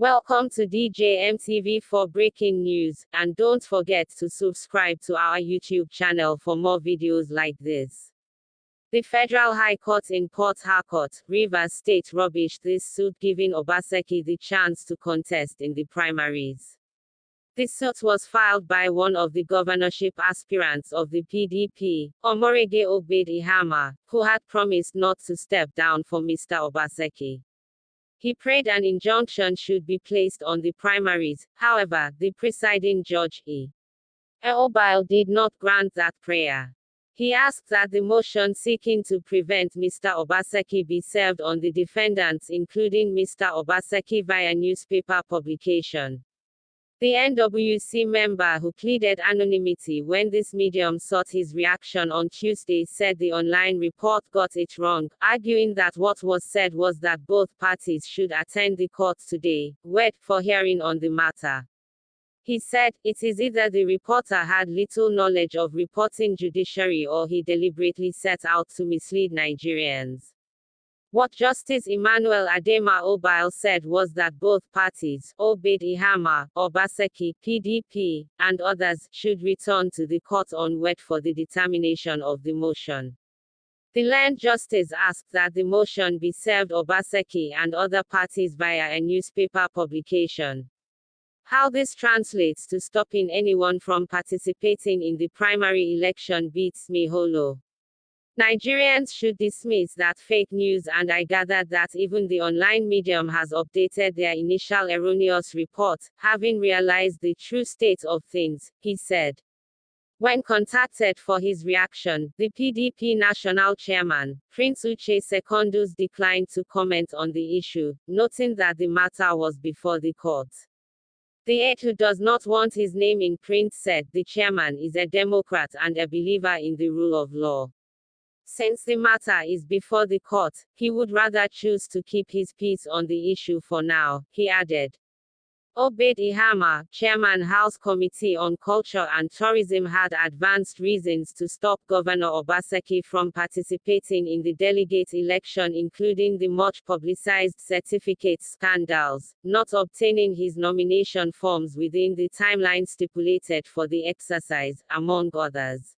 Welcome to DJMTV for breaking news, and don't forget to subscribe to our YouTube channel for more videos like this. The Federal High Court in Port Harcourt, Rivers State rubbished this suit, giving Obaseki the chance to contest in the primaries. The suit was filed by one of the governorship aspirants of the PDP, Obaseki and Ogbeide-Ihama, who had promised not to step down for Mr. Obaseki. He prayed an injunction should be placed on the primaries. However, the presiding judge, iyamu, did not grant that prayer. He asked that the motion seeking to prevent Mr. Obaseki be served on the defendants, including Mr. Obaseki, via newspaper publication. The NWC member, who pleaded anonymity when this medium sought his reaction on Tuesday, said the online report got it wrong, arguing that what was said was that both parties should attend the court today, wed, for hearing on the matter. He said, "It is either the reporter had little knowledge of reporting judiciary or he deliberately set out to mislead Nigerians." What Justice Emmanuel Adema-Obile said was that both parties, Ogbeide-Ihama, Obaseki, PDP, and others, should return to the court on wed for the determination of the motion. The learned justice asked that the motion be served Obaseki and other parties via a newspaper publication. How this translates to stopping anyone from participating in the primary election beats me hollow. Nigerians should dismiss that fake news, and I gather that even the online medium has updated their initial erroneous report, having realized the true state of things, he said. When contacted for his reaction, the PDP national chairman, Prince Uche Secondus, declined to comment on the issue, noting that the matter was before the court. The aide, who does not want his name in print, said the chairman is a Democrat and a believer in the rule of law. Since the matter is before the court, he would rather choose to keep his peace on the issue for now, he added. Ogbeide-Ihama, Chairman House Committee on Culture and Tourism, had advanced reasons to stop Governor Obaseki from participating in the delegate election, including the much publicized certificate scandals, not obtaining his nomination forms within the timeline stipulated for the exercise, among others.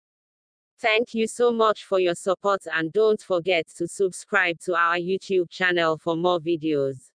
Thank you so much for your support, and don't forget to subscribe to our YouTube channel for more videos.